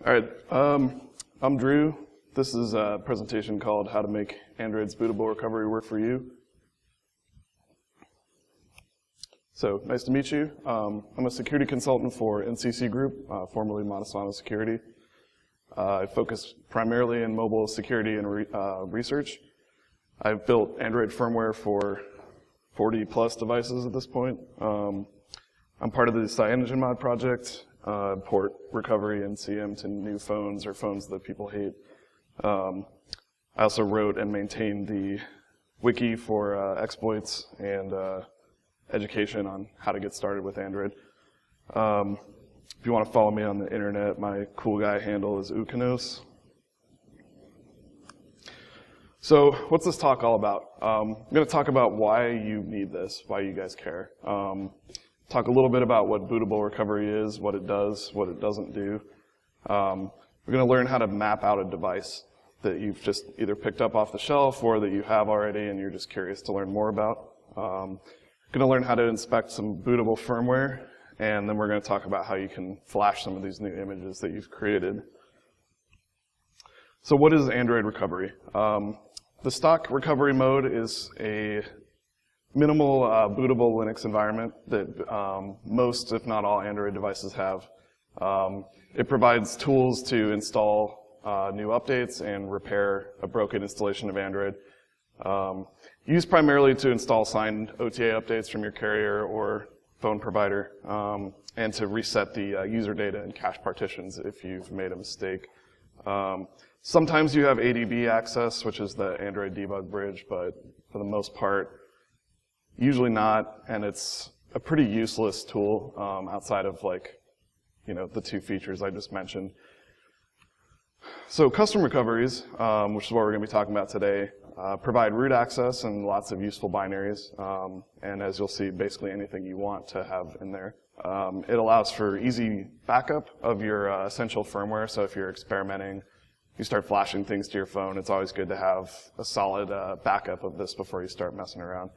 All right, I'm Drew. This is a presentation called How to Make Android's Bootable Recovery Work for You. So, nice to meet you. I'm a security consultant for NCC Group, formerly Monsanto Security. I focus primarily in mobile security and research. I've built Android firmware for 40 plus devices at this point. I'm part of the CyanogenMod project, port recovery and CM to new phones or phones that people hate. I also wrote and maintained the wiki for exploits and education on how to get started with Android. If you want to follow me on the internet, my cool guy handle is Ukanos. So what's this talk all about? I'm going to talk about why you need this, why you guys care. Talk a little bit about what bootable recovery is, what it does, what it doesn't do. We're going to learn how to map out a device that you've just either picked up off the shelf or that you have already and you're just curious to learn more about. Going to learn how to inspect some bootable firmware, and then we're going to talk about how you can flash some of these new images that you've created. So what is Android recovery? The stock recovery mode is a minimal bootable Linux environment that most, if not all, Android devices have. It provides tools to install new updates and repair a broken installation of Android. Used primarily to install signed OTA updates from your carrier or phone provider, and to reset the user data and cache partitions if you've made a mistake. Sometimes you have ADB access, which is the Android debug bridge, but for the most part, usually not, and it's a pretty useless tool outside of the two features I just mentioned. So custom recoveries, which is what we're going to be talking about today, provide root access and lots of useful binaries, and as you'll see, basically anything you want to have in there. It allows for easy backup of your essential firmware, so if you're experimenting, you start flashing things to your phone, it's always good to have a solid backup of this before you start messing around.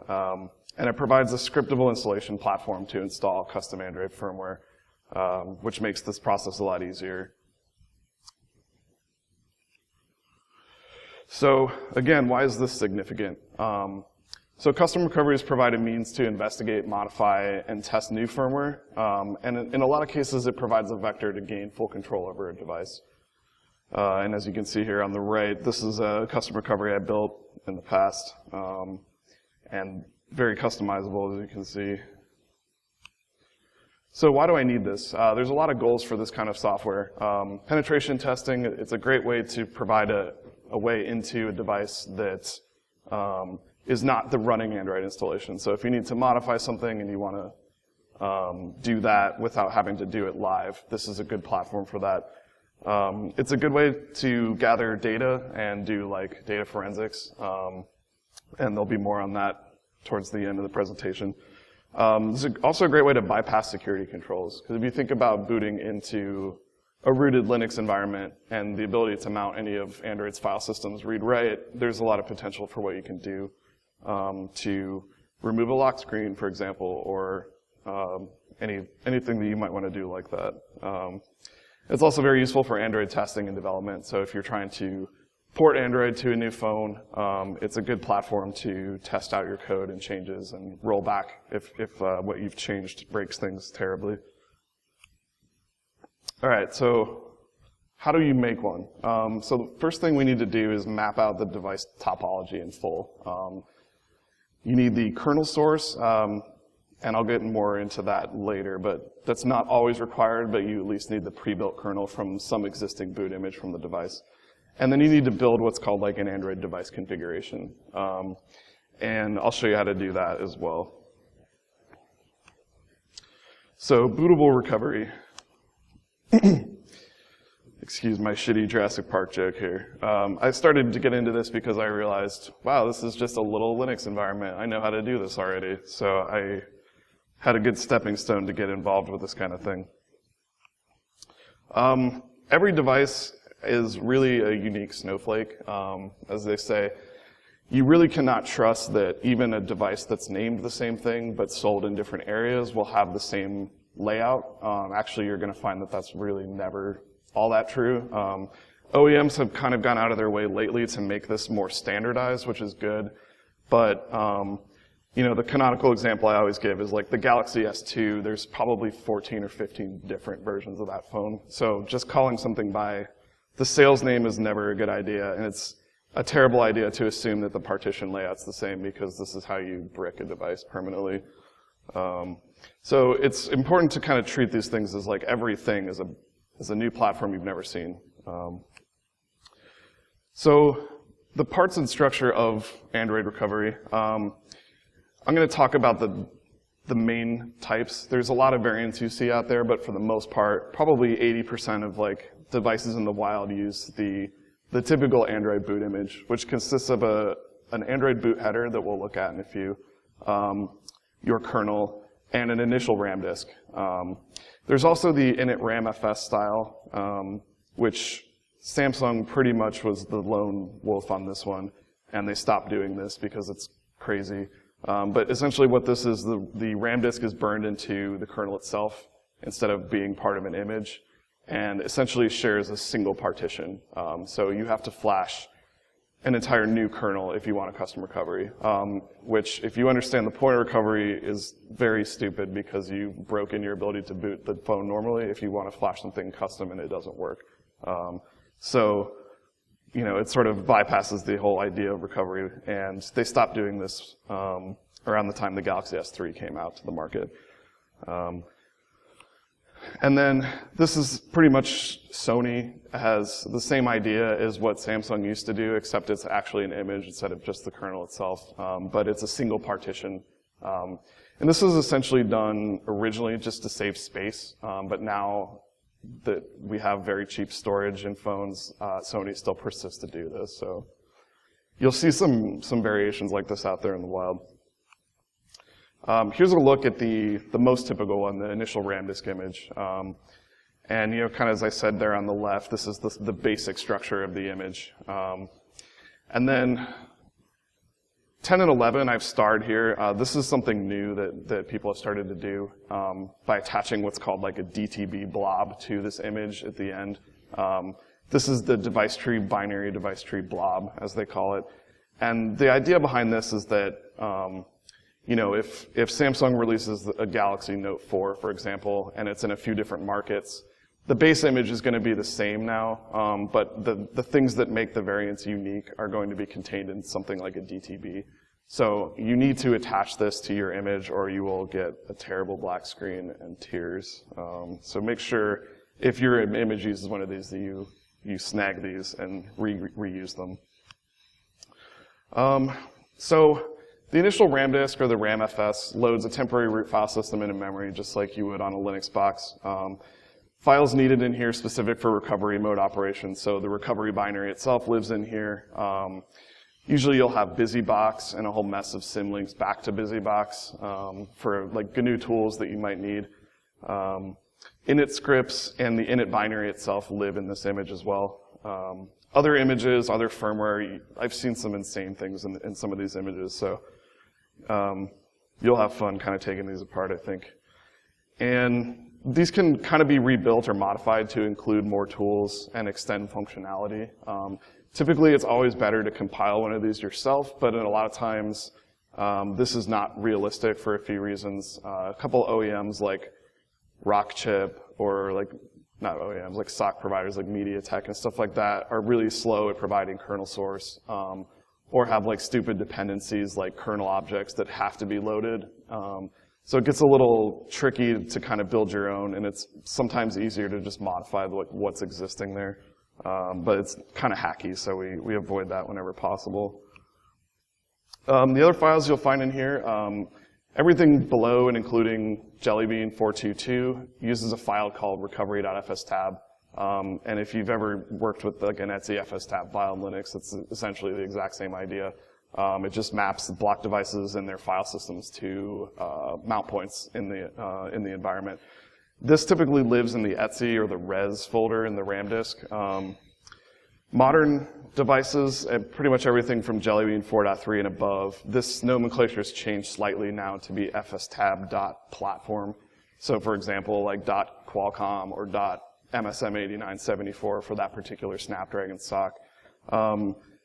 And it provides a scriptable installation platform to install custom Android firmware, which makes this process a lot easier. So again, why is this significant? So custom recoveries provide a means to investigate, modify, and test new firmware. And in a lot of cases, it provides a vector to gain full control over a device. And as you can see here on the right, this is a custom recovery I built in the past. And very customizable, as you can see. So why do I need this? There's a lot of goals for this kind of software. Penetration testing, it's a great way to provide a way into a device that is not the running Android installation. So if you need to modify something and you want to do that without having to do it live, this is a good platform for that. It's a good way to gather data and do data forensics. And there'll be more on that towards the end of the presentation. It's also a great way to bypass security controls, because if you think about booting into a rooted Linux environment and the ability to mount any of Android's file systems read-write, there's a lot of potential for what you can do to remove a lock screen, for example, or anything that you might want to do like that. It's also very useful for Android testing and development, so if you're trying to port Android to a new phone, it's a good platform to test out your code and changes and roll back if what you've changed breaks things terribly. All right, so how do you make one? So the first thing we need to do is map out the device topology in full. You need the kernel source, and I'll get more into that later, but that's not always required, but you at least need the pre-built kernel from some existing boot image from the device. And then you need to build what's called an Android device configuration. And I'll show you how to do that as well. So bootable recovery. Excuse my shitty Jurassic Park joke here. I started to get into this because I realized, wow, this is just a little Linux environment. I know how to do this already. So I had a good stepping stone to get involved with this kind of thing. Every device is really a unique snowflake, as they say. You really cannot trust that even a device that's named the same thing but sold in different areas will have the same layout. Actually, you're going to find that that's really never all that true. OEMs have kind of gone out of their way lately to make this more standardized, which is good. But you know, the canonical example I always give is like the Galaxy S2. There's probably 14 or 15 different versions of that phone. So just calling something by the sales name is never a good idea, and it's a terrible idea to assume that the partition layout's the same because this is how you brick a device permanently. So it's important to kind of treat these things as like everything is a new platform you've never seen. So the parts and structure of Android recovery. I'm going to talk about the main types. There's a lot of variants you see out there, but for the most part, probably 80% of like devices in the wild use the typical Android boot image, which consists of an Android boot header that we'll look at in a few, your kernel, and an initial RAM disk. There's also the init ramfs style, which Samsung pretty much was the lone wolf on this one, and they stopped doing this because it's crazy. But essentially what this is, the RAM disk is burned into the kernel itself instead of being part of an image, and essentially shares a single partition. So you have to flash an entire new kernel if you want a custom recovery, which, if you understand the point of recovery, is very stupid because you've broken your ability to boot the phone normally if you want to flash something custom and it doesn't work. So, you know, it sort of bypasses the whole idea of recovery, and they stopped doing this around the time the Galaxy S3 came out to the market. And then this is pretty much Sony has the same idea as what Samsung used to do, except it's actually an image instead of just the kernel itself, but it's a single partition. And this was essentially done originally just to save space, but now that we have very cheap storage in phones, Sony still persists to do this. So you'll see some variations like this out there in the wild. Here's a look at the most typical one, the initial RAM disk image. And, you know, kind of as I said there on the left, this is the basic structure of the image. And then 10 and 11, I've starred here. This is something new that people have started to do by attaching what's called like a DTB blob to this image at the end. This is the device tree, binary device tree blob, as they call it. And the idea behind this is that you know, if Samsung releases a Galaxy Note 4, for example, and it's in a few different markets, the base image is going to be the same now, but the things that make the variants unique are going to be contained in something like a DTB. So you need to attach this to your image or you will get a terrible black screen and tears. So make sure if your image uses one of these that you snag these and reuse them. So the initial RAM disk, or the ramfs, loads a temporary root file system into memory, just like you would on a Linux box. Files needed in here specific for recovery mode operations, so the recovery binary itself lives in here. Usually you'll have BusyBox and a whole mess of symlinks back to BusyBox for like GNU tools that you might need. Init scripts and the init binary itself live in this image as well. Other images, other firmware, I've seen some insane things in some of these images, so you'll have fun kind of taking these apart, I think. And these can kind of be rebuilt or modified to include more tools and extend functionality. Typically, it's always better to compile one of these yourself, but in a lot of times, this is not realistic for a few reasons. A couple OEMs like Rockchip or like, not OEMs, like SOC providers like MediaTek and stuff like that are really slow at providing kernel source, or have like stupid dependencies like kernel objects that have to be loaded. So it gets a little tricky to kind of build your own, and it's sometimes easier to just modify what's existing there. But it's kind of hacky, so we avoid that whenever possible. The other files you'll find in here, everything below and including Jelly Bean 422 uses a file called recovery.fstab. And if you've ever worked with like an etc fstab file in Linux, it's essentially the exact same idea. It just maps the block devices and their file systems to mount points in the environment. This typically lives in the etc or the res folder in the RAM disk. Modern devices, and pretty much everything from Jelly Bean 4.3 and above, this nomenclature has changed slightly now to be fstab.platform. So for example, like .qualcomm or MSM8974 for that particular Snapdragon stock.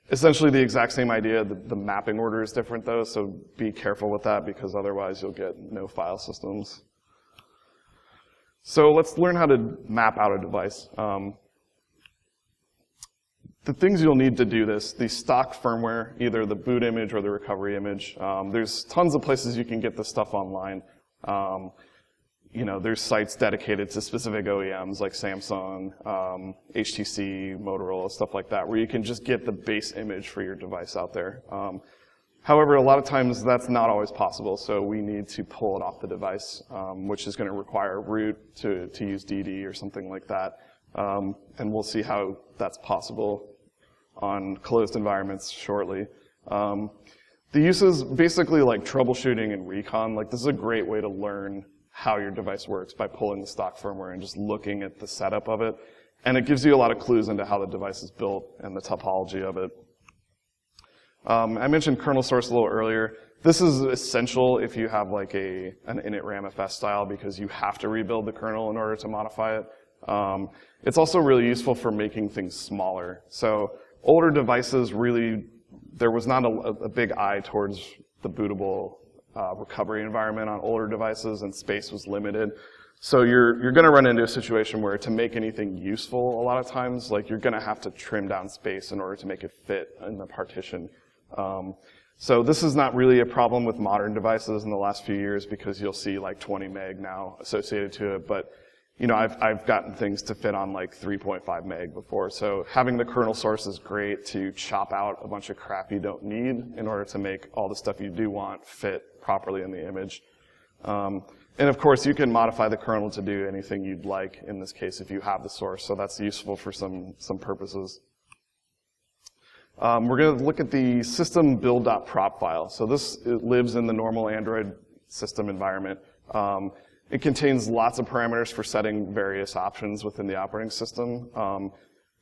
Essentially the exact same idea. The mapping order is different though, so be careful with that because otherwise you'll get no file systems. So let's learn how to map out a device. The things you'll need to do this, the stock firmware, either the boot image or the recovery image, there's tons of places you can get this stuff online. There's sites dedicated to specific OEMs like Samsung, HTC, Motorola, stuff like that, where you can just get the base image for your device out there. However, a lot of times that's not always possible, so we need to pull it off the device, which is going to require root to use DD or something like that. And we'll see how that's possible on closed environments shortly. The use is basically like troubleshooting and recon. Like this is a great way to learn how your device works by pulling the stock firmware and just looking at the setup of it. And it gives you a lot of clues into how the device is built and the topology of it. I mentioned kernel source a little earlier. This is essential if you have like an init ramfs style because you have to rebuild the kernel in order to modify it. It's also really useful for making things smaller. So older devices really, there was not a big eye towards the bootable recovery environment on older devices, and space was limited. So you're going to run into a situation where to make anything useful, a lot of times, like you're going to have to trim down space in order to make it fit in the partition. So this is not really a problem with modern devices in the last few years because you'll see like 20 meg now associated to it, but I've gotten things to fit on like 3.5 meg before. So having the kernel source is great to chop out a bunch of crap you don't need in order to make all the stuff you do want fit properly in the image. And of course, you can modify the kernel to do anything you'd like in this case if you have the source. So that's useful for some purposes. We're going to look at the system build.prop file. So it lives in the normal Android system environment. It contains lots of parameters for setting various options within the operating system.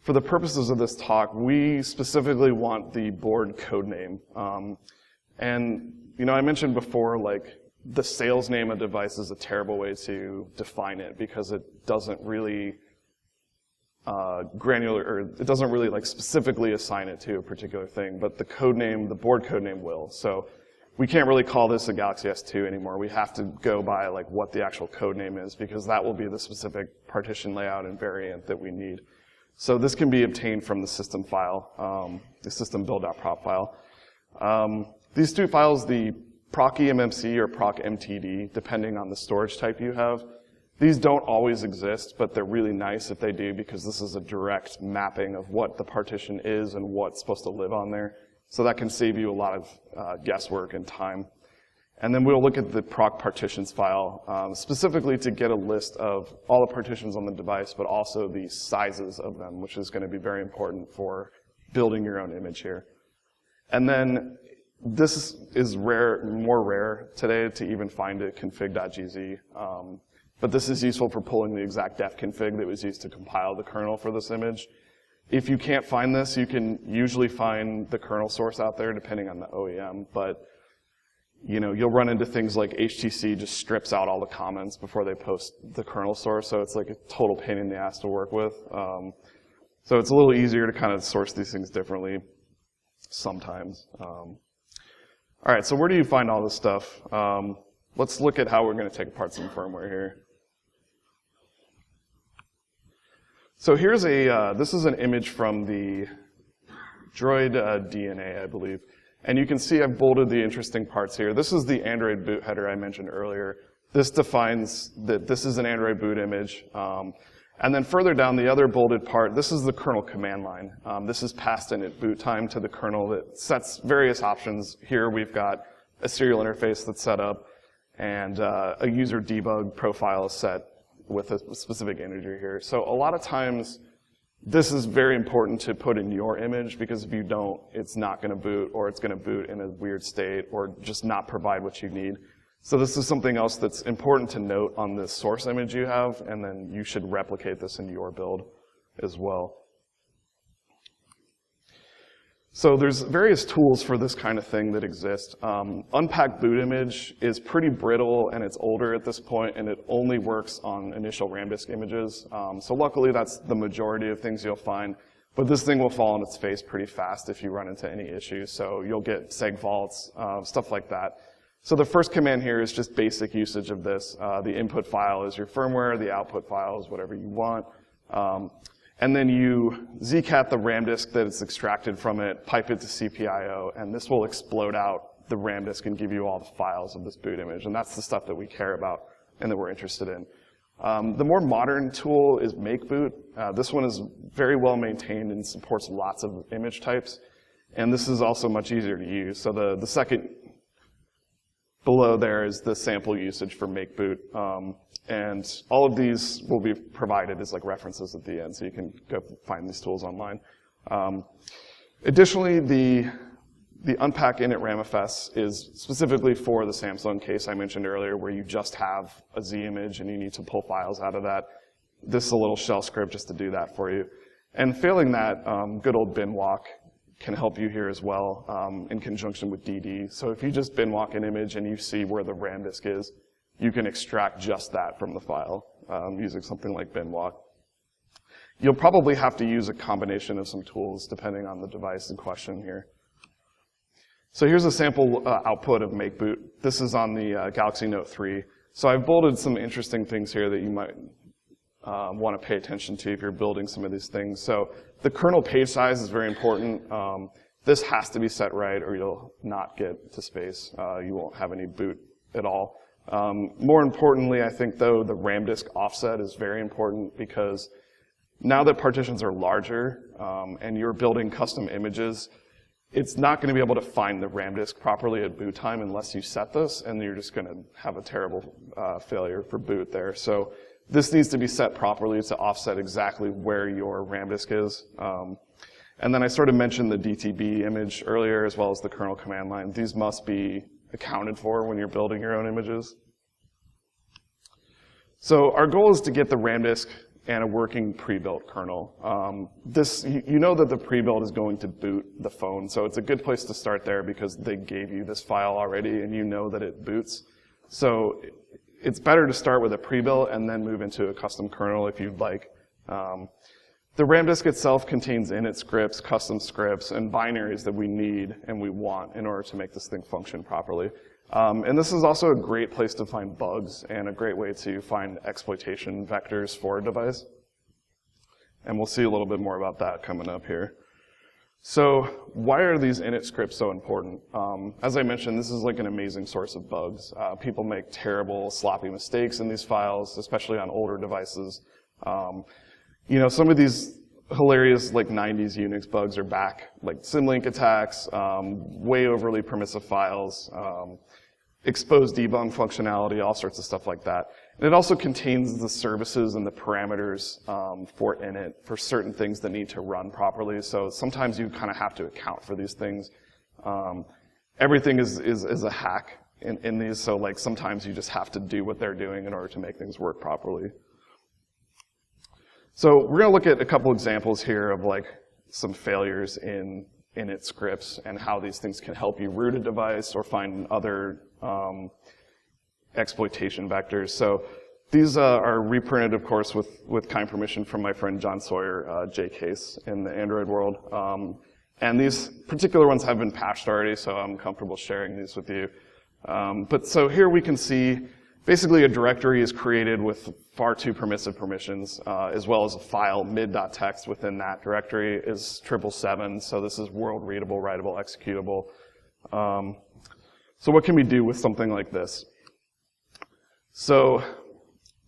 For the purposes of this talk, we specifically want the board codename. And I mentioned before, like the sales name of device is a terrible way to define it because it doesn't really it doesn't really like specifically assign it to a particular thing. But the codename, the board codename will. So we can't really call this a Galaxy S2 anymore. We have to go by like what the actual code name is because that will be the specific partition layout and variant that we need. So this can be obtained from the system file, the system build.prop file. These two files, the proc.eMMC or proc.mtd, depending on the storage type you have, these don't always exist, but they're really nice if they do because this is a direct mapping of what the partition is and what's supposed to live on there. So that can save you a lot of guesswork and time. And then we'll look at the proc partitions file, specifically to get a list of all the partitions on the device, but also the sizes of them, which is going to be very important for building your own image here. And then this is more rare today to even find a config.gz, but this is useful for pulling the exact def config that was used to compile the kernel for this image. If you can't find this, you can usually find the kernel source out there depending on the OEM, but you'll run into things like HTC just strips out all the comments before they post the kernel source, so it's like a total pain in the ass to work with. So it's a little easier to kind of source these things differently sometimes. All right, so where do you find all this stuff? Let's look at how we're going to take apart some firmware here. So here's this is an image from the Droid DNA, I believe. And you can see I've bolded the interesting parts here. This is the Android boot header I mentioned earlier. This defines that this is an Android boot image. And then further down, the other bolded part, this is the kernel command line. This is passed in at boot time to the kernel that sets various options. Here we've got a serial interface that's set up, and a user debug profile is set with a specific integer here. So a lot of times, this is very important to put in your image, because if you don't, it's not going to boot, or it's going to boot in a weird state, or just not provide what you need. So this is something else that's important to note on the source image you have, and then you should replicate this in your build as well. So there's various tools for this kind of thing that exist. Unpack boot image is pretty brittle and it's older at this point, and it only works on initial ramdisk images. So luckily that's the majority of things you'll find, but this thing will fall on its face pretty fast if you run into any issues. So you'll get seg faults, stuff like that. So the first command here is just basic usage of this. The input file is your firmware, the output file is whatever you want. And then you zcat the ramdisk that it's extracted from it, pipe it to CPIO, and this will explode out the ramdisk and give you all the files of this boot image. And that's the stuff that we care about and that we're interested in. The more modern tool is MakeBoot. This one is very well maintained and supports lots of image types. And this is also much easier to use. So the second below there is the sample usage for MakeBoot. And all of these will be provided as like references at the end, so you can go find these tools online. Additionally, the unpack init ramfs is specifically for the Samsung case I mentioned earlier, where you just have a Z image and you need to pull files out of that. This is a little shell script just to do that for you. And failing that, good old binwalk can help you here as well in conjunction with DD. So if you just binwalk an image and you see where the ramdisk is, you can extract just that from the file using something like binwalk. You'll probably have to use a combination of some tools depending on the device in question here. So here's a sample output of MakeBoot. This is on the Galaxy Note 3. So I've bolded some interesting things here that you might want to pay attention to if you're building some of these things. So the kernel page size is very important. This has to be set right or you'll not get to space. You won't have any boot at all. More importantly, I think, though, the ramdisk offset is very important because now that partitions are larger and you're building custom images, it's not going to be able to find the ramdisk properly at boot time unless you set this, and you're just going to have a terrible failure for boot there. So this needs to be set properly to offset exactly where your ramdisk is. And then I sort of mentioned the DTB image earlier, as well as the kernel command line. These must be accounted for when you're building your own images. So our goal is to get the ramdisk and a working pre-built kernel. You know that the pre-built is going to boot the phone, so it's a good place to start there because they gave you this file already and you know that it boots. So it's better to start with a pre-built and then move into a custom kernel if you'd like. The ramdisk itself contains init scripts, custom scripts, and binaries that we need and we want in order to make this thing function properly. And this is also a great place to find bugs and a great way to find exploitation vectors for a device. And we'll see a little bit more about that coming up here. So why are these init scripts so important? As I mentioned, this is like an amazing source of bugs. People make terrible, sloppy mistakes in these files, especially on older devices. You know, some of these hilarious like 90s Unix bugs are back, like symlink attacks, way overly permissive files, exposed debug functionality, all sorts of stuff like that. And it also contains the services and the parameters for init for certain things that need to run properly. So sometimes you kind of have to account for these things. Everything is a hack in these, so like sometimes you just have to do what they're doing in order to make things work properly. So we're going to look at a couple examples here of like some failures in init scripts and how these things can help you root a device or find other exploitation vectors. So these are reprinted, of course, with kind permission from my friend John Sawyer, JCase, in the Android world. And these particular ones have been patched already, so I'm comfortable sharing these with you. But so here we can see basically a directory is created with far too permissive permissions, as well as a file mid.txt within that directory is 777, so this is world readable, writable, executable. So what can we do with something like this? So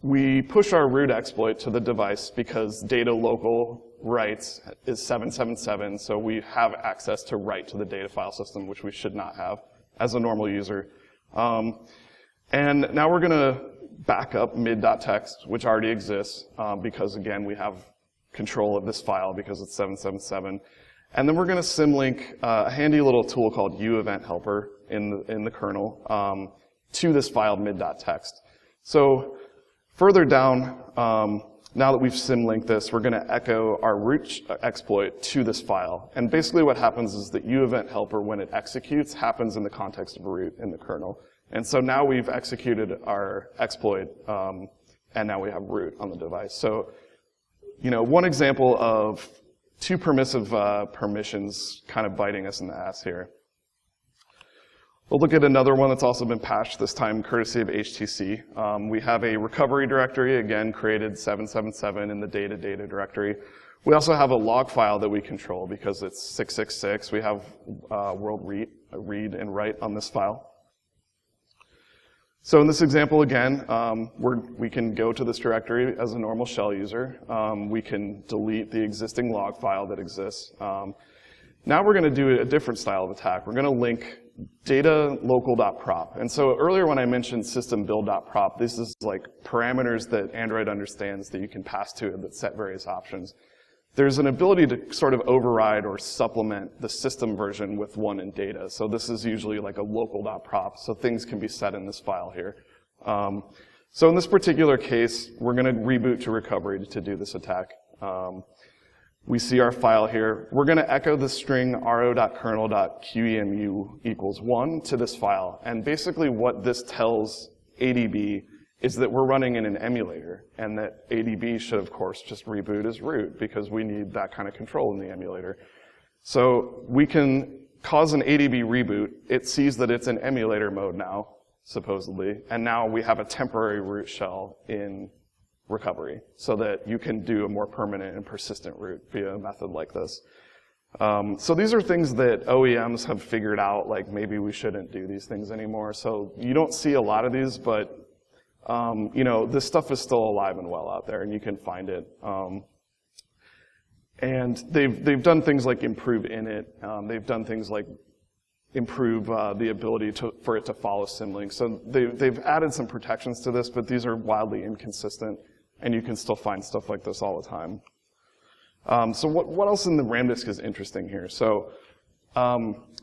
we push our root exploit to the device because data local writes is 777, so we have access to write to the data file system, which we should not have as a normal user. And now we're going to back up mid.txt, which already exists, because again, we have control of this file because it's 777. And then we're going to symlink a handy little tool called uEventHelper in the kernel to this file mid.txt. So further down, now that we've symlinked this, we're going to echo our root exploit to this file. And basically what happens is that U-event helper, when it executes, happens in the context of a root in the kernel. And so now we've executed our exploit, and now we have root on the device. So, one example of two permissive permissions kind of biting us in the ass here. We'll look at another one that's also been patched, this time courtesy of HTC. We have a recovery directory, again, created 777 in the data directory. We also have a log file that we control because it's 666. We have world read and write on this file. So in this example, again, we can go to this directory as a normal shell user. We can delete the existing log file that exists. Now we're going to do a different style of attack. We're going to link data local.prop. And so earlier when I mentioned system build.prop, this is like parameters that Android understands that you can pass to it that set various options. There's an ability to sort of override or supplement the system version with one in data. So this is usually like a local.prop, so things can be set in this file here. So in this particular case, we're going to reboot to recovery to do this attack. We see our file here. We're going to echo the string ro.kernel.qemu equals 1 to this file. And basically what this tells ADB is that we're running in an emulator, and that ADB should, of course, just reboot as root, because we need that kind of control in the emulator. So we can cause an ADB reboot. It sees that it's in emulator mode now, supposedly, and now we have a temporary root shell in recovery, so that you can do a more permanent and persistent root via a method like this. So these are things that OEMs have figured out, like maybe we shouldn't do these things anymore. So you don't see a lot of these, but this stuff is still alive and well out there, and you can find it. And they've done things like improve init. They've done things like improve the ability for it to follow symlink. So they've added some protections to this, but these are wildly inconsistent, and you can still find stuff like this all the time. So what else in the ramdisk is interesting here? So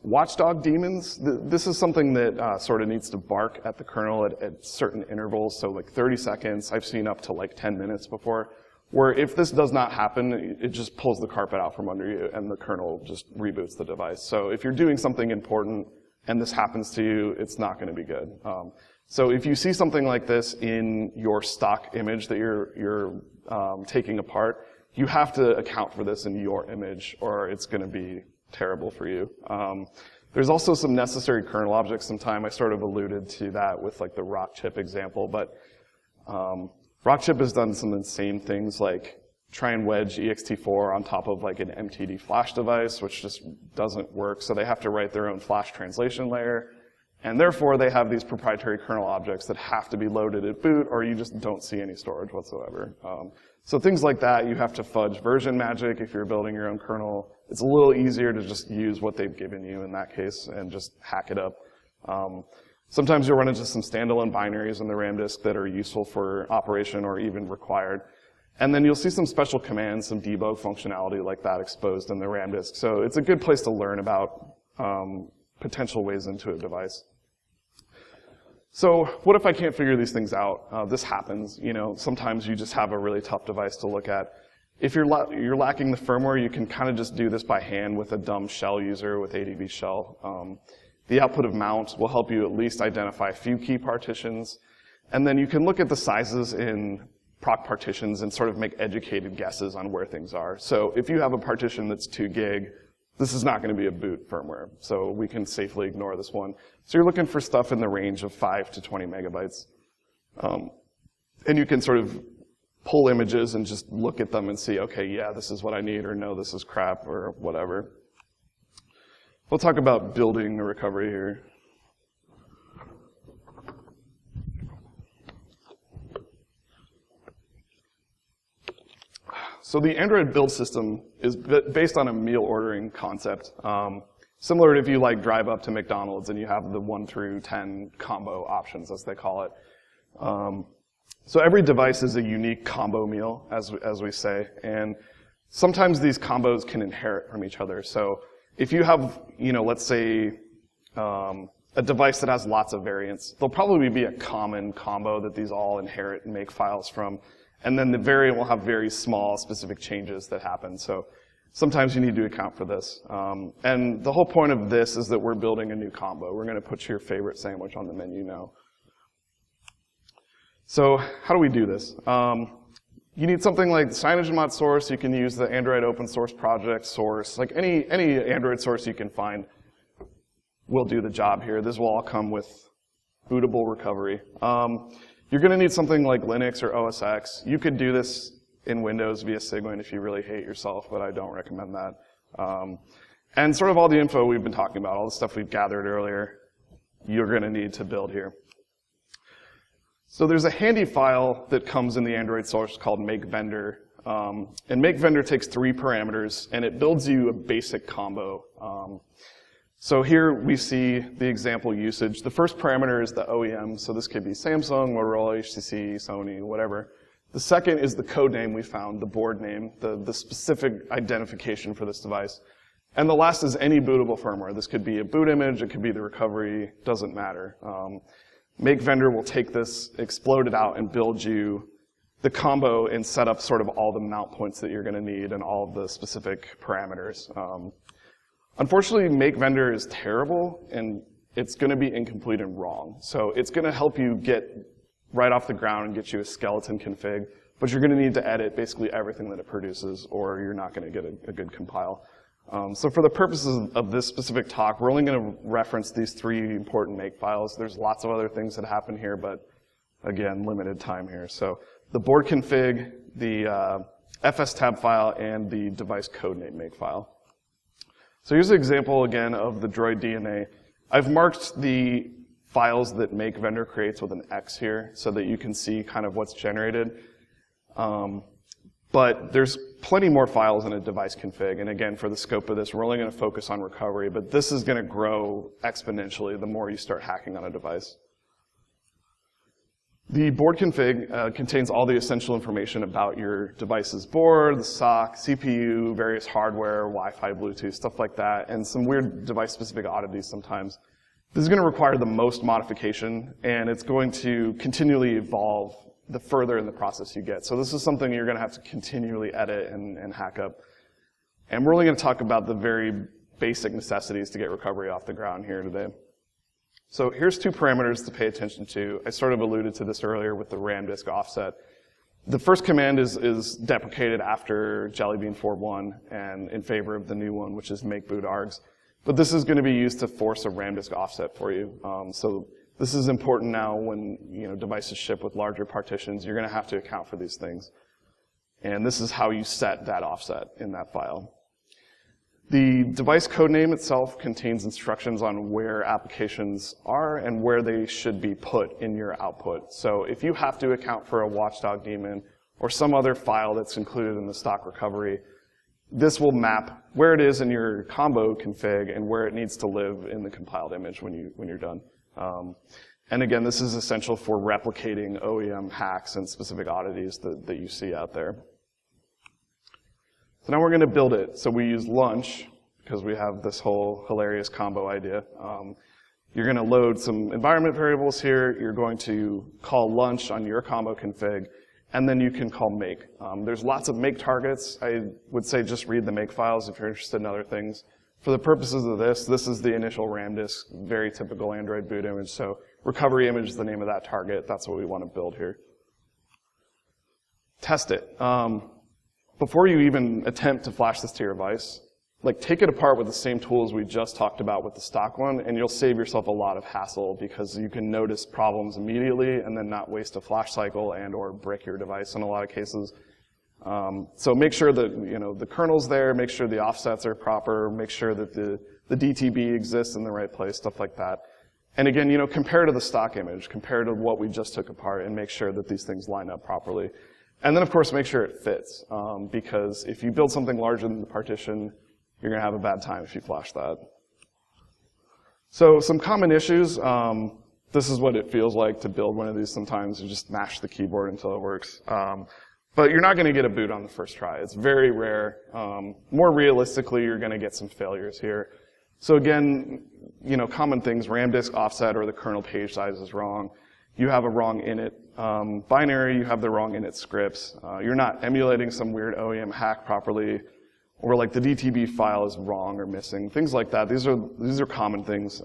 watchdog daemons, this is something that sort of needs to bark at the kernel at certain intervals, so like 30 seconds. I've seen up to like 10 minutes before, where if this does not happen, it just pulls the carpet out from under you and the kernel just reboots the device. So if you're doing something important and this happens to you, it's not going to be good. So if you see something like this in your stock image that you're taking apart, you have to account for this in your image, or it's going to be terrible for you. There's also some necessary kernel objects. Sometime I sort of alluded to that with like the Rockchip example, but Rockchip has done some insane things like try and wedge ext4 on top of like an MTD flash device, which just doesn't work. So they have to write their own flash translation layer. And therefore, they have these proprietary kernel objects that have to be loaded at boot, or you just don't see any storage whatsoever. So things like that, you have to fudge version magic if you're building your own kernel. It's a little easier to just use what they've given you in that case and just hack it up. Sometimes you'll run into some standalone binaries in the ramdisk that are useful for operation or even required. And then you'll see some special commands, some debug functionality like that exposed in the ramdisk. So it's a good place to learn about potential ways into a device. So what if I can't figure these things out? This happens. Sometimes you just have a really tough device to look at. If you're lacking the firmware, you can kind of just do this by hand with a dumb shell user with ADB shell. The output of mount will help you at least identify a few key partitions. And then you can look at the sizes in proc partitions and sort of make educated guesses on where things are. So if you have a partition that's 2 gig, this is not going to be a boot firmware. So we can safely ignore this one. So you're looking for stuff in the range of 5 to 20 megabytes. And you can sort of pull images and just look at them and see, okay, yeah, this is what I need, or no, this is crap, or whatever. We'll talk about building the recovery here. So the Android build system is based on a meal ordering concept. Similar to if you like drive up to McDonald's and you have the 1 through 10 combo options, as they call it. So every device is a unique combo meal, as we say, and sometimes these combos can inherit from each other. So if you have, let's say, a device that has lots of variants, there'll probably be a common combo that these all inherit and make files from. And then the variant will have very small specific changes that happen. So sometimes you need to account for this. And the whole point of this is that we're building a new combo. We're going to put your favorite sandwich on the menu now. So how do we do this? You need something like CyanogenMod source. You can use the Android open source project source. Like any Android source you can find will do the job here. This will all come with bootable recovery. You're going to need something like Linux or OS X. You could do this in Windows via Cygwin if you really hate yourself, but I don't recommend that. And sort of all the info we've been talking about, all the stuff we've gathered earlier, you're going to need to build here. So there's a handy file that comes in the Android source called make_vendor. And make_vendor takes 3 parameters, and it builds you a basic combo. So here we see the example usage. The first parameter is the OEM, so this could be Samsung, Motorola, HTC, Sony, whatever. The second is the code name we found, the board name, the specific identification for this device. And the last is any bootable firmware. This could be a boot image, it could be the recovery, doesn't matter. Make_vendor will take this, explode it out, and build you the combo and set up sort of all the mount points that you're going to need and all of the specific parameters. Unfortunately, make_vendor is terrible, and it's going to be incomplete and wrong. So it's going to help you get right off the ground and get you a skeleton config, but you're going to need to edit basically everything that it produces, or you're not going to get a good compile. So for the purposes of this specific talk, we're only going to reference these 3 important make files. There's lots of other things that happen here, but again, limited time here. So the board config, the fstab file, and the device codename make file. So here's an example, again, of the Droid DNA. I've marked the files that make_vendor creates with an X here so that you can see kind of what's generated. But there's plenty more files in a device config. And again, for the scope of this, we're only going to focus on recovery. But this is going to grow exponentially the more you start hacking on a device. The board config contains all the essential information about your device's board, the SoC, CPU, various hardware, Wi-Fi, Bluetooth, stuff like that, and some weird device-specific oddities sometimes. This is going to require the most modification, and it's going to continually evolve the further in the process you get. So this is something you're going to have to continually edit and hack up. And we're only going to talk about the very basic necessities to get recovery off the ground here today. So here's 2 parameters to pay attention to. I sort of alluded to this earlier with the ramdisk offset. The first command is deprecated after Jelly Bean 4.1 and in favor of the new one, which is make boot args. But this is going to be used to force a ramdisk offset for you. So this is important now when devices ship with larger partitions. You're going to have to account for these things. And this is how you set that offset in that file. The device codename itself contains instructions on where applications are and where they should be put in your output. So if you have to account for a watchdog daemon or some other file that's included in the stock recovery, this will map where it is in your combo config and where it needs to live in the compiled image when you're done. And again, this is essential for replicating OEM hacks and specific oddities that you see out there. So now we're going to build it. So we use lunch because we have this whole hilarious combo idea. You're going to load some environment variables here. You're going to call lunch on your combo config, and then you can call make. There's lots of make targets. I would say just read the make files if you're interested in other things. For the purposes of this is the initial ramdisk, very typical Android boot image. So recovery image is the name of that target. That's what we want to build here. Test it. Before you even attempt to flash this to your device, take it apart with the same tools we just talked about with the stock one, and you'll save yourself a lot of hassle because you can notice problems immediately and then not waste a flash cycle and or break your device in a lot of cases. So make sure that the kernel's there, make sure the offsets are proper, make sure that the DTB exists in the right place, stuff like that. And again, compare to the stock image, compare to what we just took apart, and make sure that these things line up properly. And then, of course, make sure it fits, because if you build something larger than the partition, you're going to have a bad time if you flash that. So some common issues. This is what it feels like to build one of these sometimes. You just mash the keyboard until it works. But you're not going to get a boot on the first try. It's very rare. More realistically, you're going to get some failures here. So again, common things, ramdisk offset or the kernel page size is wrong. you have a wrong init binary, you have the wrong init scripts, you're not emulating some weird OEM hack properly, or like the DTB file is wrong or missing, things like that. These are common things.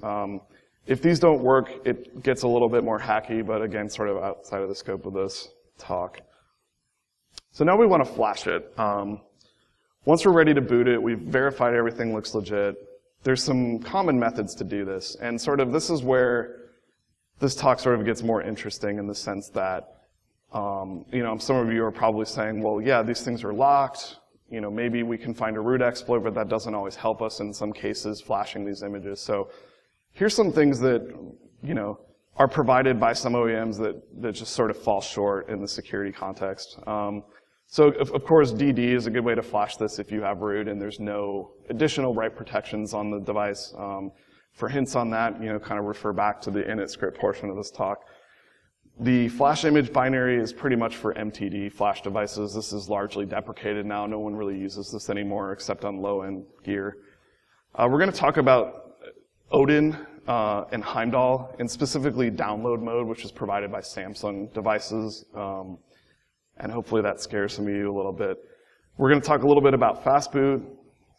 If these don't work, it gets a little bit more hacky, but again, sort of outside of the scope of this talk. So now we want to flash it. Once we're ready to boot it, we've verified everything looks legit. There's some common methods to do this, and sort of this is where this talk sort of gets more interesting in the sense that, some of you are probably saying, well, yeah, these things are locked. Maybe we can find a root exploit, but that doesn't always help us in some cases, flashing these images. So here's some things that, are provided by some OEMs that just sort of fall short in the security context. So of course, DD is a good way to flash this if you have root and there's no additional write protections on the device. For hints on that, kind of refer back to the init script portion of this talk. The flash image binary is pretty much for MTD flash devices. This is largely deprecated now. No one really uses this anymore except on low-end gear. We're going to talk about ODIN and Heimdall, and specifically download mode, which is provided by Samsung devices. And hopefully that scares some of you a little bit. We're going to talk a little bit about fastboot.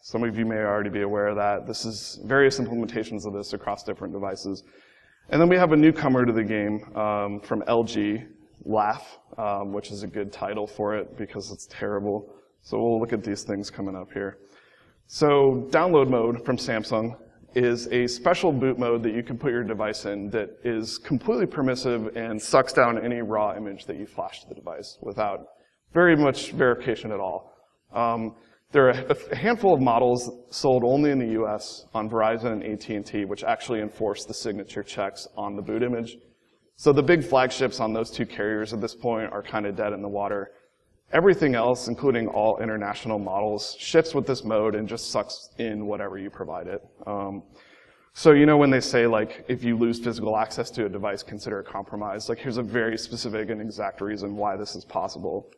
Some of you may already be aware of that. This is various implementations of this across different devices. And then we have a newcomer to the game from LG, Laugh, which is a good title for it because it's terrible. So we'll look at these things coming up here. So download mode from Samsung is a special boot mode that you can put your device in that is completely permissive and sucks down any raw image that you flash to the device without very much verification at all. There are a handful of models sold only in the US on Verizon and AT&T, which actually enforce the signature checks on the boot image. So the big flagships on those two carriers at this point are kind of dead in the water. Everything else, including all international models, ships with this mode and just sucks in whatever you provide it. So when they say, like, if you lose physical access to a device, consider it compromised, like, here's a very specific and exact reason why this is possible.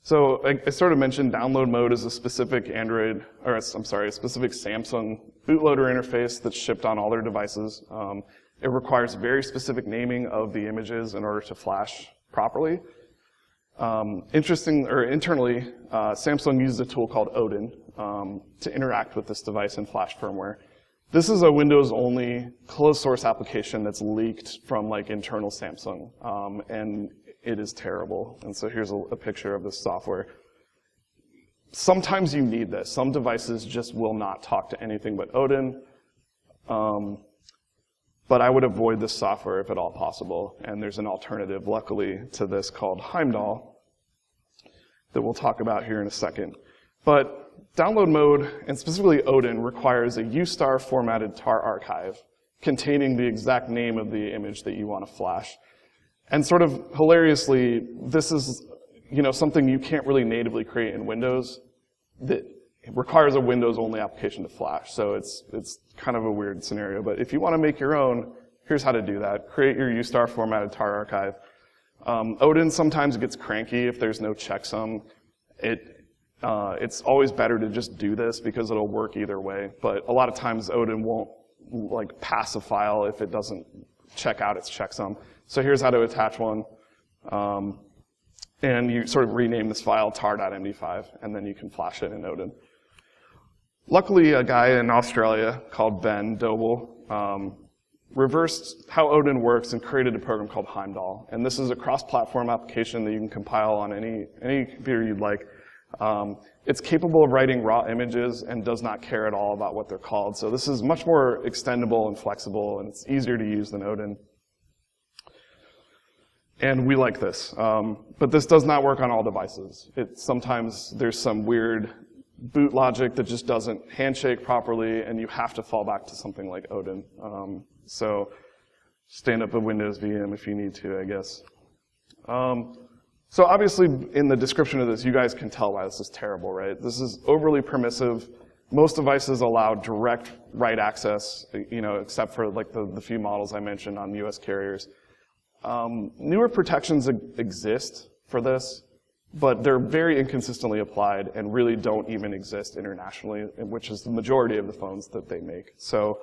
So I sort of mentioned download mode is a specific a specific Samsung bootloader interface that's shipped on all their devices. It requires very specific naming of the images in order to flash properly. Internally, Samsung uses a tool called ODIN to interact with this device and flash firmware. This is a Windows-only closed source application that's leaked from like internal Samsung, and it is terrible. And so here's a picture of this software. Sometimes you need this. Some devices just will not talk to anything but ODIN. But I would avoid this software if at all possible. And there's an alternative, luckily, to this called Heimdall that we'll talk about here in a second. But download mode, and specifically ODIN, requires a U-star formatted tar archive containing the exact name of the image that you want to flash. And sort of hilariously, this is something you can't really natively create in Windows that requires a Windows-only application to flash. So it's kind of a weird scenario. But if you want to make your own, here's how to do that. Create your U-star formatted tar archive. ODIN sometimes gets cranky if there's no checksum. It's always better to just do this because it'll work either way. But a lot of times ODIN won't pass a file if it doesn't check out its checksum. So here's how to attach one. And you sort of rename this file tar.md5, and then you can flash it in ODIN. Luckily, a guy in Australia called Ben Bootable reversed how ODIN works and created a program called Heimdall. And this is a cross-platform application that you can compile on any computer you'd like. It's capable of writing raw images and does not care at all about what they're called. So this is much more extendable and flexible, and it's easier to use than ODIN. And we like this. But this does not work on all devices. Sometimes there's some weird boot logic that just doesn't handshake properly, and you have to fall back to something like ODIN. So stand up a Windows VM if you need to, I guess. So obviously, in the description of this, you guys can tell why this is terrible, right? This is overly permissive. Most devices allow direct write access, except for like the few models I mentioned on US carriers. Newer protections exist for this, but they're very inconsistently applied and really don't even exist internationally, which is the majority of the phones that they make. So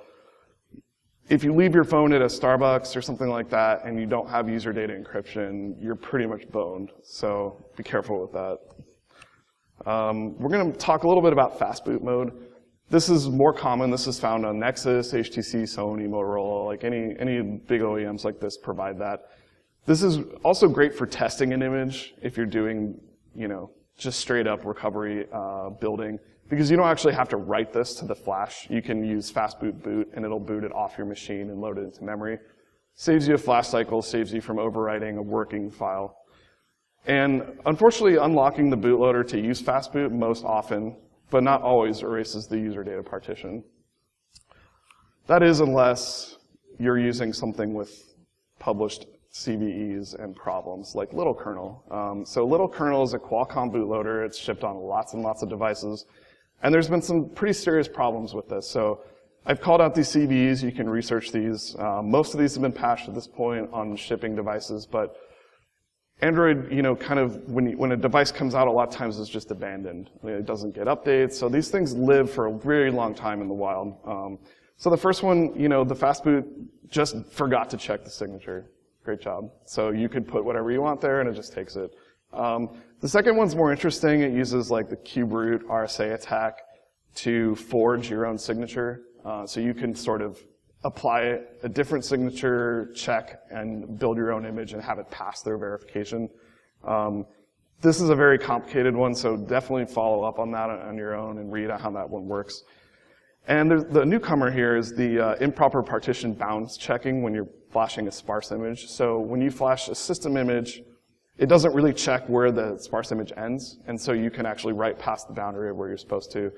if you leave your phone at a Starbucks or something like that and you don't have user data encryption, you're pretty much boned. So be careful with that. We're going to talk a little bit about fastboot mode. This is more common. This is found on Nexus, HTC, Sony, Motorola, like any big OEMs like this provide that. This is also great for testing an image if you're doing, just straight up recovery building, because you don't actually have to write this to the flash. You can use fastboot boot and it'll boot it off your machine and load it into memory. Saves you a flash cycle, saves you from overwriting a working file. And unfortunately, unlocking the bootloader to use fastboot most often, but not always, erases the user data partition. That is unless you're using something with published CVEs and problems, like Little Kernel. So Little Kernel is a Qualcomm bootloader. It's shipped on lots and lots of devices. And there's been some pretty serious problems with this. So I've called out these CVEs. You can research these. Most of these have been patched at this point on shipping devices, but Android, kind of, when a device comes out, a lot of times it's just abandoned. It doesn't get updates. So these things live for a very long time in the wild. So the first one, the fastboot just forgot to check the signature. Great job. So you could put whatever you want there and it just takes it. The second one's more interesting. It uses like the kubroot RSA attack to forge your own signature. So you can sort of apply a different signature check and build your own image and have it pass their verification. This is a very complicated one, so definitely follow up on that on your own and read how that one works. And the newcomer here is the improper partition bounds checking when you're flashing a sparse image. So when you flash a system image, it doesn't really check where the sparse image ends, and so you can actually write past the boundary of where you're supposed to.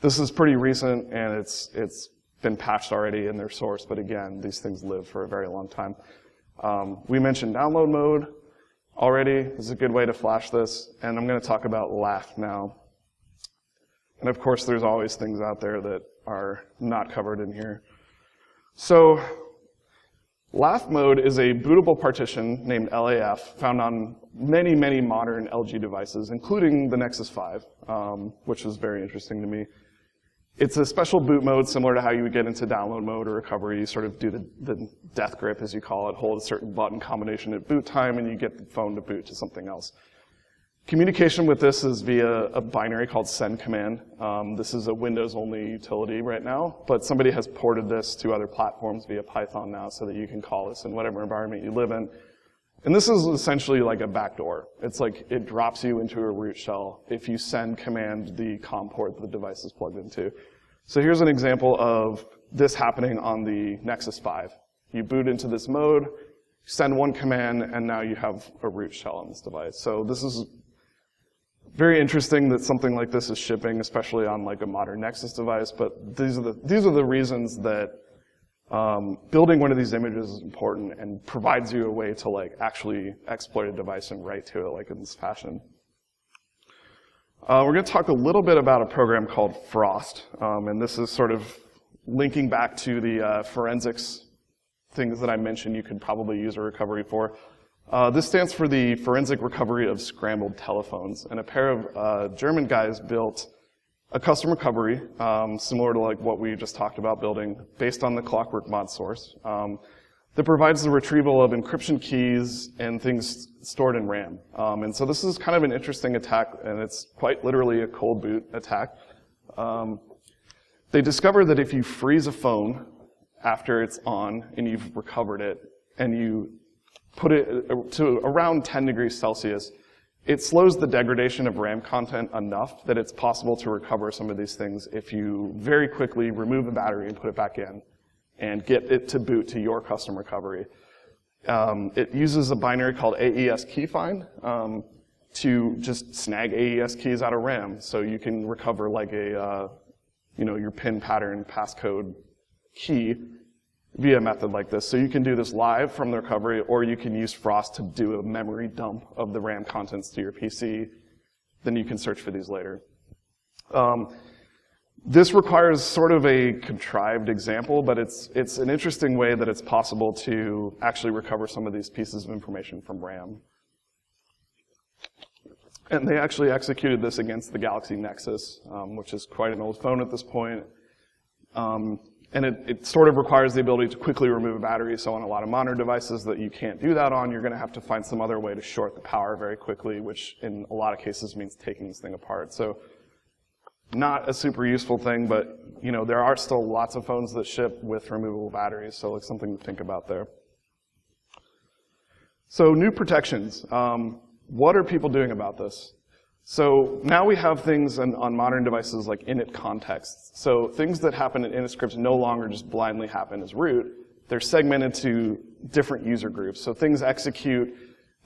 This is pretty recent, and it's been patched already in their source, but again, these things live for a very long time. We mentioned download mode already. This is a good way to flash this, and I'm going to talk about LAF now. And of course, there's always things out there that are not covered in here. So LAF mode is a bootable partition named LAF found on many, many modern LG devices, including the Nexus 5, which was very interesting to me. It's a special boot mode similar to how you would get into download mode or recovery. You sort of do the death grip, as you call it, hold a certain button combination at boot time, and you get the phone to boot to something else. Communication with this is via a binary called send command. This is a Windows-only utility right now, but somebody has ported this to other platforms via Python now so that you can call this in whatever environment you live in. And this is essentially like a backdoor. It's like it drops you into a root shell if you send command the COM port that the device is plugged into. So here's an example of this happening on the Nexus 5. You boot into this mode, send one command, and now you have a root shell on this device. So this is very interesting that something like this is shipping, especially on like a modern Nexus device, but these are the reasons that building one of these images is important and provides you a way to like actually exploit a device and write to it like in this fashion. We're going to talk a little bit about a program called Frost, and this is sort of linking back to the forensics things that I mentioned you could probably use a recovery for. This stands for the forensic recovery of scrambled telephones, and a pair of German guys built a custom recovery, similar to like what we just talked about building, based on the Clockwork mod source, that provides the retrieval of encryption keys and things stored in RAM. And so this is kind of an interesting attack, and it's quite literally a cold boot attack. They discovered that if you freeze a phone after it's on and you've recovered it, and you put it to around 10 degrees Celsius, it slows the degradation of RAM content enough that it's possible to recover some of these things if you very quickly remove the battery and put it back in and get it to boot to your custom recovery. It uses a binary called AES keyfind to just snag AES keys out of RAM, so you can recover like a, your pin pattern passcode key via a method like this. So you can do this live from the recovery, or you can use Frost to do a memory dump of the RAM contents to your PC. Then you can search for these later. This requires sort of a contrived example, but it's an interesting way that it's possible to actually recover some of these pieces of information from RAM. And they actually executed this against the Galaxy Nexus, which is quite an old phone at this point. And it sort of requires the ability to quickly remove a battery. So on a lot of modern devices that you can't do that on, you're going to have to find some other way to short the power very quickly, which in a lot of cases means taking this thing apart. So not a super useful thing, but there are still lots of phones that ship with removable batteries, so it's something to think about there. So new protections. What are people doing about this? So now we have things on modern devices like init contexts. So things that happen in init scripts no longer just blindly happen as root. They're segmented to different user groups. So things execute,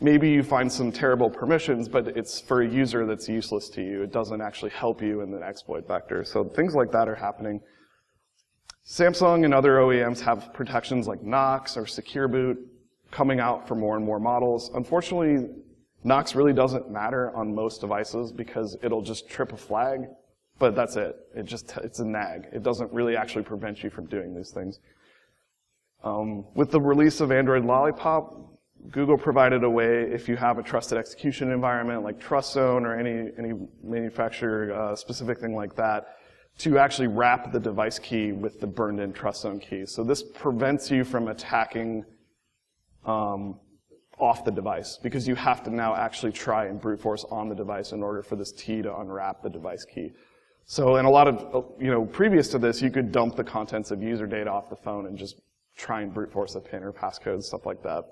maybe you find some terrible permissions, but it's for a user that's useless to you. It doesn't actually help you in the exploit vector. So things like that are happening. Samsung and other OEMs have protections like Knox or Secure Boot coming out for more and more models. Unfortunately, Knox really doesn't matter on most devices because it'll just trip a flag, but that's it. It's a nag. It doesn't really actually prevent you from doing these things. With the release of Android Lollipop, Google provided a way, if you have a trusted execution environment like TrustZone or any manufacturer specific thing like that, to actually wrap the device key with the burned-in TrustZone key. So this prevents you from attacking off the device, because you have to now actually try and brute force on the device in order for this T to unwrap the device key. So in a lot of, previous to this, you could dump the contents of user data off the phone and just try and brute force a PIN or passcode, stuff like that.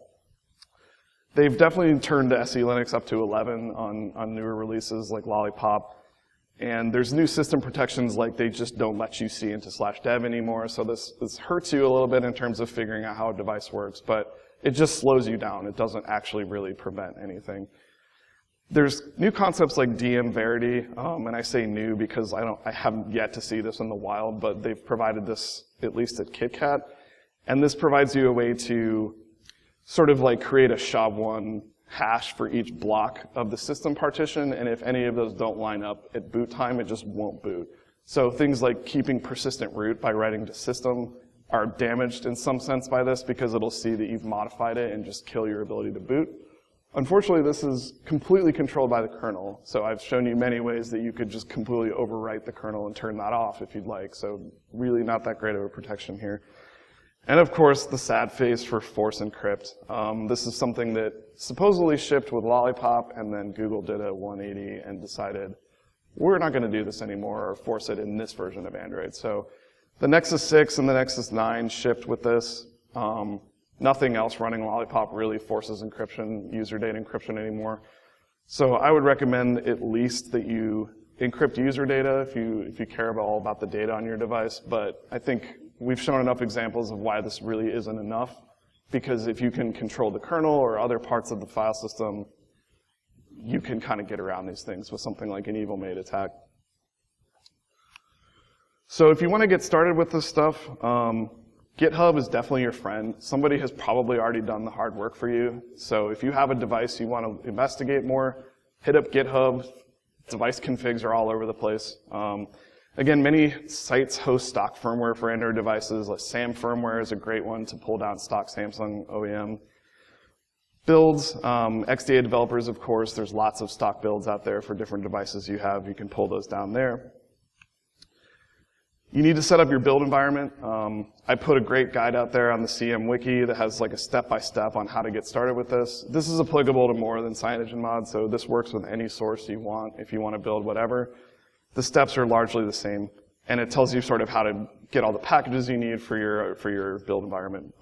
They've definitely turned SE Linux up to 11 on newer releases like Lollipop. And there's new system protections like they just don't let you see into /dev anymore. So this hurts you a little bit in terms of figuring out how a device works, but it just slows you down. It doesn't actually really prevent anything. There's new concepts like DM Verity, and I say new because I haven't yet to see this in the wild, but they've provided this at least at KitKat. And this provides you a way to sort of like create a SHA-1 hash for each block of the system partition, and if any of those don't line up at boot time, it just won't boot. So things like keeping persistent root by writing to system are damaged in some sense by this because it'll see that you've modified it and just kill your ability to boot. Unfortunately, this is completely controlled by the kernel, so I've shown you many ways that you could just completely overwrite the kernel and turn that off if you'd like, so really not that great of a protection here. And of course, the sad face for force encrypt. This is something that supposedly shipped with Lollipop, and then Google did a 180 and decided, we're not going to do this anymore or force it in this version of Android. So the Nexus 6 and the Nexus 9 shipped with this. Nothing else running Lollipop really forces encryption, user data encryption anymore. So I would recommend at least that you encrypt user data if you care all about the data on your device. But I think we've shown enough examples of why this really isn't enough, because if you can control the kernel or other parts of the file system, you can kind of get around these things with something like an evil maid attack. So if you want to get started with this stuff, GitHub is definitely your friend. Somebody has probably already done the hard work for you. So if you have a device you want to investigate more, hit up GitHub. Device configs are all over the place. Again, many sites host stock firmware for Android devices. Like Sam Firmware is a great one to pull down stock Samsung OEM builds. XDA developers, of course, there's lots of stock builds out there for different devices you have. You can pull those down there. You need to set up your build environment. I put a great guide out there on the CM Wiki that has like a step-by-step on how to get started with this. This is applicable to more than CyanogenMod, so this works with any source you want if you want to build whatever. The steps are largely the same, and it tells you sort of how to get all the packages you need for your build environment.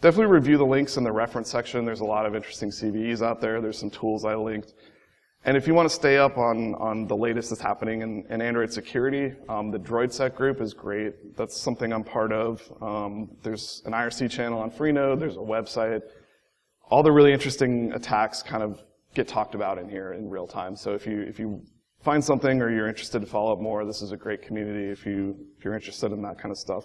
Definitely review the links in the reference section. There's a lot of interesting CVEs out there. There's some tools I linked. And if you want to stay up on the latest that's happening in Android security, the DroidSec group is great. That's something I'm part of. There's an IRC channel on Freenode. There's a website. All the really interesting attacks kind of get talked about in here in real time. So if you find something or you're interested to follow up more, this is a great community if you're interested in that kind of stuff.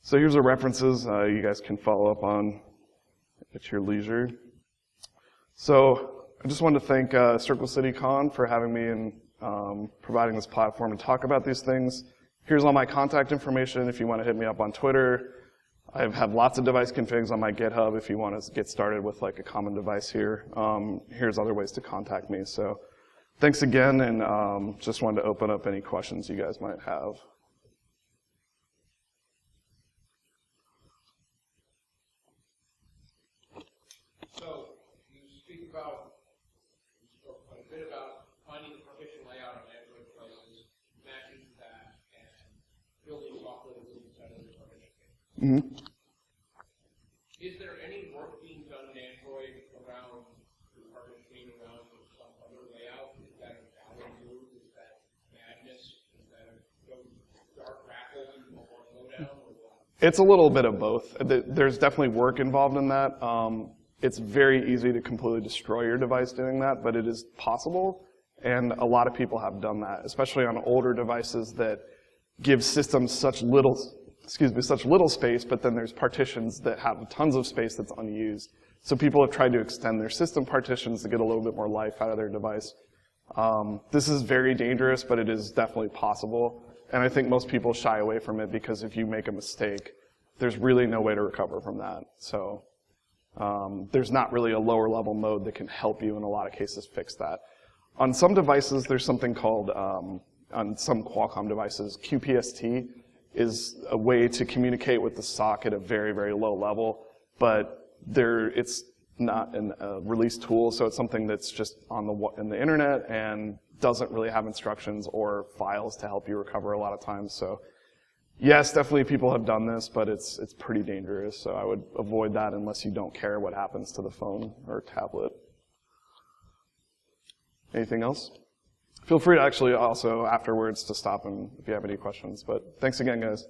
So here's the references you guys can follow up on at your leisure. So I just wanted to thank Circle City Con for having me and providing this platform to talk about these things. Here's all my contact information if you want to hit me up on Twitter. I have lots of device configs on my GitHub if you want to get started with like a common device here. Here's other ways to contact me. So thanks again, and just wanted to open up any questions you guys might have. Mm-hmm. Is there any work being done in Android around the partitioning around some other layout? Is that a valid move? Is that madness? Is that a dark raffle in the lowdown? It's a little bit of both. There's definitely work involved in that. It's very easy to completely destroy your device doing that, but it is possible, and a lot of people have done that, especially on older devices that give systems such little space, but then there's partitions that have tons of space that's unused. So people have tried to extend their system partitions to get a little bit more life out of their device. This is very dangerous, but it is definitely possible. And I think most people shy away from it because if you make a mistake, there's really no way to recover from that. So there's not really a lower level mode that can help you in a lot of cases fix that. On some devices, there's something called, on some Qualcomm devices, QPST is a way to communicate with the SOC at a very, very low level, but it's not a release tool, so it's something that's just in the internet and doesn't really have instructions or files to help you recover a lot of times. So yes, definitely people have done this, but it's pretty dangerous, so I would avoid that unless you don't care what happens to the phone or tablet. Anything else? Feel free to actually also afterwards to stop and if you have any questions, but thanks again, guys.